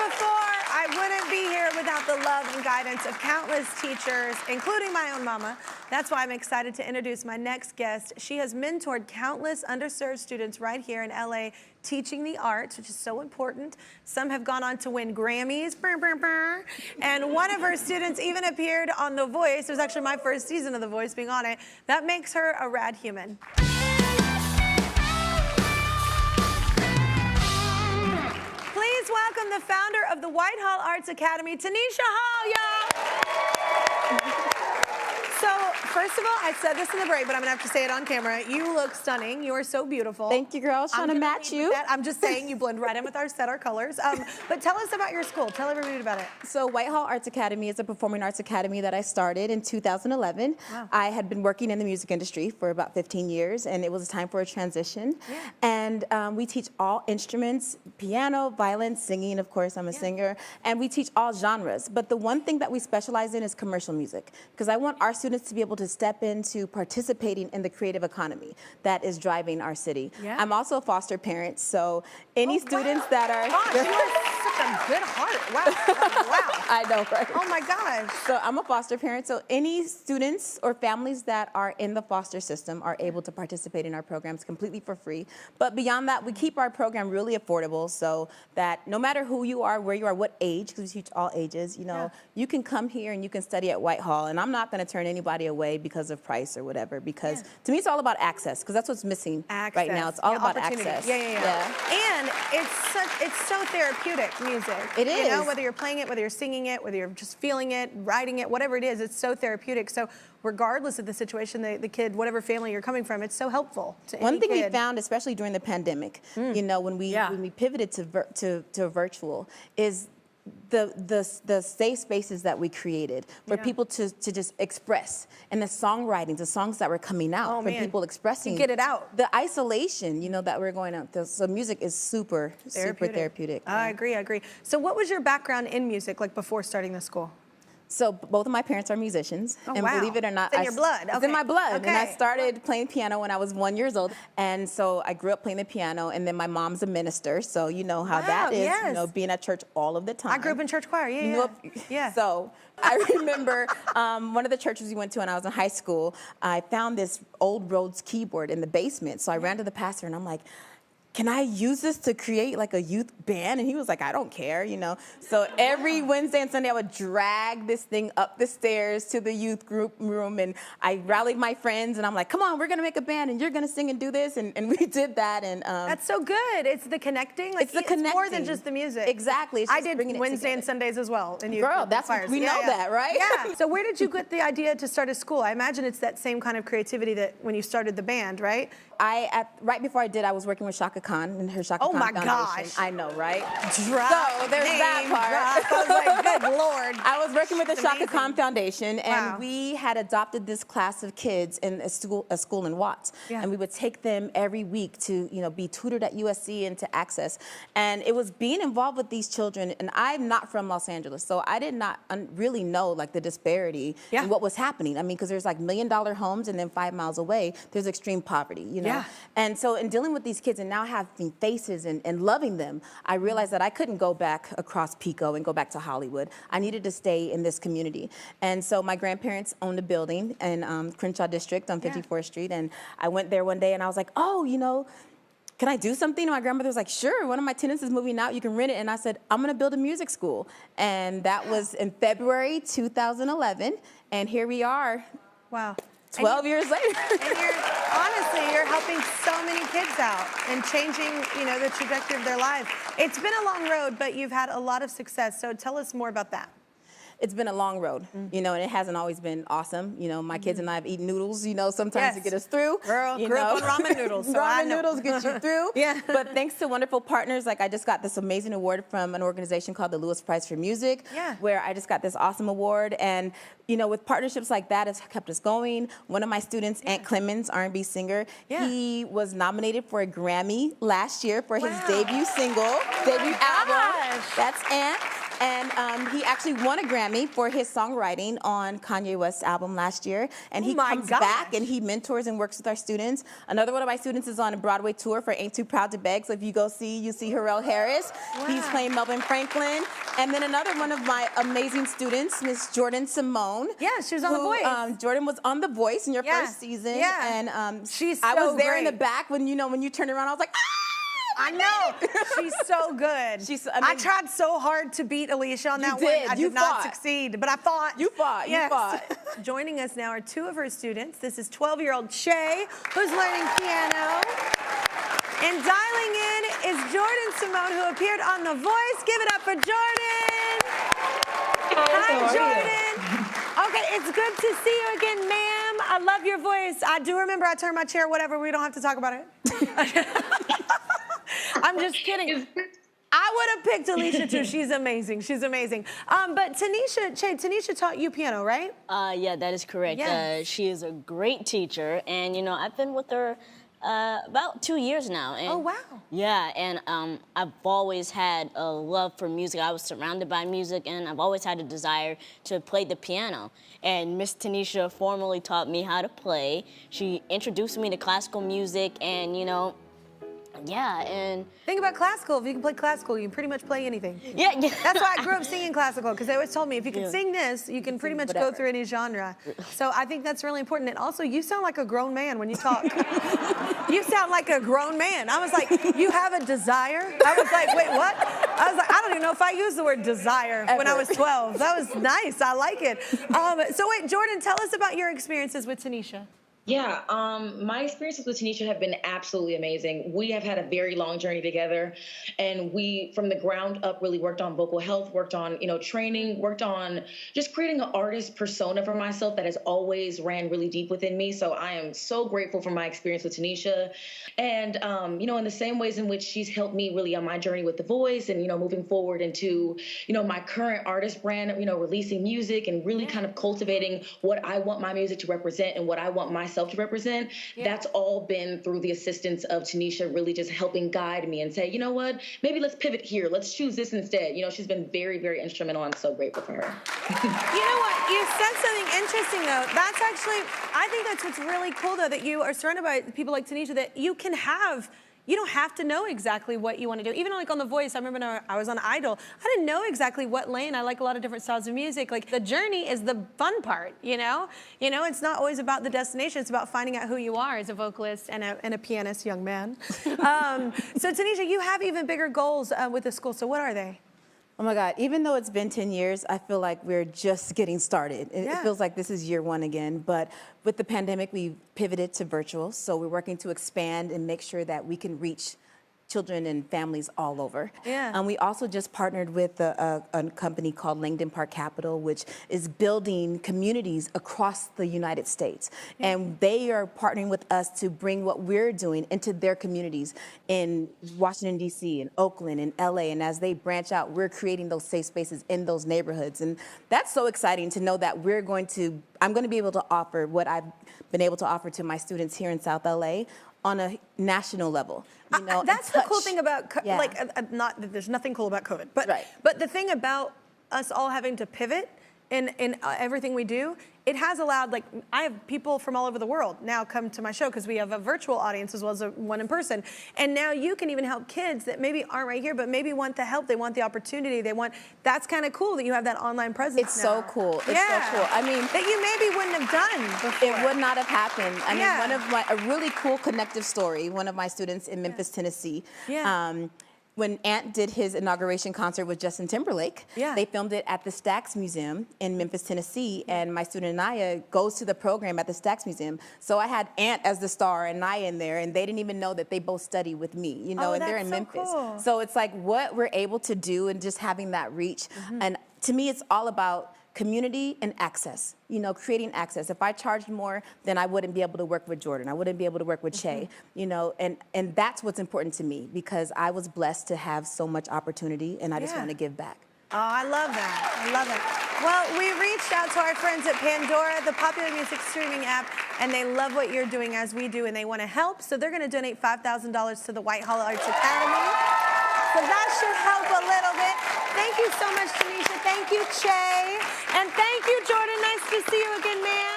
before, I wouldn't be here without the love and guidance of countless teachers, including my own mama. That's why I'm excited to introduce my next guest. She has mentored countless underserved students right here in LA, teaching the arts, which is so important. Some have gone on to win Grammys, and one of her students even appeared on The Voice. It was actually my first season of The Voice being on it. That makes her a rad human. Please welcome the founder of the Whitehall Arts Academy, Tanisha Hall, y'all. So, first of all, I said this in the break, but I'm gonna have to say it on camera. You look stunning. You are so beautiful. Thank you, girl. I was trying to match you. I'm just saying you blend right in with our colors. But tell us about your school. Tell everybody about it. So Whitehall Arts Academy is a performing arts academy that I started in 2011. Wow. I had been working in the music industry for about 15 years, and it was time for a transition. Yeah. And we teach all instruments, piano, violin, singing, of course, I'm a singer, and we teach all genres. But the one thing that we specialize in is commercial music, because I want our students to be able to step into participating in the creative economy that is driving our city. Yeah. I'm also a foster parent, so any students that are... Gosh, you have such a good heart. Wow. Wow. I know, right? Oh my gosh. So I'm a foster parent, so any students or families that are in the foster system are able to participate in our programs completely for free. But beyond that, we keep our program really affordable so that no matter who you are, where you are, what age, because we teach all ages, you know, you can come here and you can study at Whitehall, and I'm not going to turn anybody away because of price or whatever, because to me it's all about access, because that's what's missing right now. It's all about access. And it's so therapeutic, music. It is. You know, whether you're playing it, whether you're singing it, whether you're just feeling it, writing it, whatever it is, it's so therapeutic. So regardless of the situation, the kid, whatever family you're coming from, it's so helpful to any One thing kid. we found, especially during the pandemic, you know, when we pivoted to virtual, is the safe spaces that we created for people to just express, and the songwriting, the songs that were coming out for people expressing. To get it out. The isolation, you know, that we're going out. So music is super therapeutic. I agree. So what was your background in music, like before starting the school? So both of my parents are musicians, and believe it or not, it's in your blood. It's in my blood. And I started playing piano when I was 1 year old, and so I grew up playing the piano. And then my mom's a minister, so you know how that is. You know, being at church all of the time. I grew up in church choir. So I remember one of the churches we went to when I was in high school. I found this old Rhodes keyboard in the basement, so I ran to the pastor and I'm like, can I use this to create like a youth band? And he was like, I don't care, you know. So every Wednesday and Sunday I would drag this thing up the stairs to the youth group room, and I rallied my friends and I'm like, come on, we're gonna make a band and you're gonna sing and do this, and we did that. And that's so good. It's the connecting. Like, it's more than just the music. Exactly. It's I did Wednesday and Sundays as well. And girl, that's we know that, right? Yeah. So where did you get the idea to start a school? I imagine it's that same kind of creativity that when you started the band, right? Right before I did, I was working with Shaka Khan and her Shaka Khan Foundation. Gosh. I know, right? So there's that part. I was like, good Lord. I was working with the Shaka Khan Foundation, and we had adopted this class of kids in a school in Watts. And we would take them every week to, you know, be tutored at USC and to access. And it was being involved with these children, and I'm not from Los Angeles, so I did not really know like the disparity in what was happening. I mean, because there's like $1 million homes, and then 5 miles away, there's extreme poverty, you know? And so in dealing with these kids and now having faces and loving them, I realized that I couldn't go back across Pico and go back to Hollywood. I needed to stay in this community. And so my grandparents owned a building in Crenshaw District on 54th Street, and I went there one day and I was like, oh, you know, can I do something? And my grandmother was like, sure, one of my tenants is moving out, you can rent it. And I said, I'm gonna build a music school. And that was in February 2011, and here we are. Wow. 12 years later. And honestly, you're helping so many kids out and changing, you know, the trajectory of their lives. It's been a long road, but you've had a lot of success. So tell us more about that. It's been a long road, you know, and it hasn't always been awesome. You know, my kids and I have eaten noodles, you know, sometimes to get us through. Girl, grew up on ramen noodles, so ramen noodles get you through. But thanks to wonderful partners, like I just got this amazing award from an organization called the Lewis Prize for Music, where I just got this awesome award. And, you know, with partnerships like that, it's kept us going. One of my students, Ant Clemons, R&B singer, he was nominated for a Grammy last year for his debut single, debut album. That's Ant. And he actually won a Grammy for his songwriting on Kanye West's album last year. And he comes back and he mentors and works with our students. Another one of my students is on a Broadway tour for Ain't Too Proud to Beg. So if you go see, you see Harrell Harris. Wow. He's playing Melvin Franklin. And then another one of my amazing students, Miss Jordyn Simone. Yeah, she was on The Voice. Jordyn was on The Voice in your first season. Yeah. And she's so I was there in great. the back when, you know, when you turned around, I was like, ah! I know. She's so good. I tried so hard to beat Alicia on that one. I did not succeed, but I fought. You fought. Yes. You fought. Joining us now are two of her students. This is 12-year-old Shay, who's learning piano. And dialing in is Jordyn Simone, who appeared on The Voice. Give it up for Jordyn. Hi, Jordyn. Okay, it's good to see you again, ma'am. I love your voice. I do remember I turned my chair, whatever. We don't have to talk about it. I'm just kidding. I would have picked Alicia too. She's amazing. She's amazing. But Tanisha taught you piano, right? Yeah, that is correct. Yes. She is a great teacher, and you know, I've been with her about 2 years now. And, oh, wow. Yeah, and I've always had a love for music. I was surrounded by music, and I've always had a desire to play the piano. And Miss Tanisha formally taught me how to play. She introduced me to classical music, and you know, yeah, and... Think about classical. If you can play classical, you can pretty much play anything. Yeah. That's why I grew up singing classical, because they always told me if you can sing this, you can pretty much go through any genre. So I think that's really important. And also, you sound like a grown man when you talk. You sound like a grown man. I was like, you have a desire? I was like, wait, what? I was like, I don't even know if I used the word desire when I was 12. That was nice. I like it. So wait, Jordyn, tell us about your experiences with Tanisha. Yeah, my experiences with Tanisha have been absolutely amazing. We have had a very long journey together, and we, from the ground up, really worked on vocal health, worked on, you know, training, worked on just creating an artist persona for myself that has always ran really deep within me. So I am so grateful for my experience with Tanisha. And, you know, in the same ways in which she's helped me really on my journey with The Voice and, you know, moving forward into, you know, my current artist brand, you know, releasing music and really kind of cultivating what I want my music to represent and what I want myself to represent. That's all been through the assistance of Tanisha really just helping guide me and say, you know what, maybe let's pivot here. Let's choose this instead. You know, she's been very, very instrumental. I'm so grateful for her. You know what? You said something interesting, though. That's actually, I think that's what's really cool, though, that you are surrounded by people like Tanisha, that you can have. You don't have to know exactly what you want to do. Even like on The Voice, I remember when I was on Idol, I didn't know exactly what lane. I like a lot of different styles of music. Like the journey is the fun part, you know? You know, it's not always about the destination. It's about finding out who you are as a vocalist and a pianist, young man. So Tanisha, you have even bigger goals with the school. So what are they? Oh my God, even though it's been 10 years, I feel like we're just getting started. It feels like this is year one again, but with the pandemic, we pivoted to virtual, so we're working to expand and make sure that we can reach children and families all over. We also just partnered with a company called Langdon Park Capital, which is building communities across the United States. And they are partnering with us to bring what we're doing into their communities in Washington, D.C., in Oakland, in L.A. And as they branch out, we're creating those safe spaces in those neighborhoods. And that's so exciting to know that I'm going to be able to offer what I've been able to offer to my students here in South L.A. on a national level. You know, that's the cool thing about, not that there's nothing cool about COVID, but the thing about us all having to pivot in everything we do, it has allowed, like, I have people from all over the world now come to my show because we have a virtual audience as well as one in person. And now you can even help kids that maybe aren't right here, but maybe want the help, they want the opportunity, that's kind of cool that you have that online presence It's so cool. It's so cool. I mean, that you maybe wouldn't have done before. It would not have happened. I mean, a really cool connective story, one of my students in Memphis, Tennessee, when Ant did his inauguration concert with Justin Timberlake, they filmed it at the Stax Museum in Memphis, Tennessee, and my student Anaya goes to the program at the Stax Museum. So I had Ant as the star and Anaya in there, and they didn't even know that they both study with me, you know, and they're in Memphis. Cool. So it's like what we're able to do and just having that reach. And to me, it's all about community and access, you know, creating access. If I charged more, then I wouldn't be able to work with Jordyn. I wouldn't be able to work with Shay, you know, and that's what's important to me because I was blessed to have so much opportunity and I just want to give back. Oh, I love that. I love it. Well, we reached out to our friends at Pandora, the popular music streaming app, and they love what you're doing as we do, and they want to help, so they're going to donate $5,000 to the Whitehall Arts Academy. So that should help a little bit. Thank you so much, Tanisha. Tanisha. Thank you, Che. And thank you, Jordyn. Nice to see you again, man.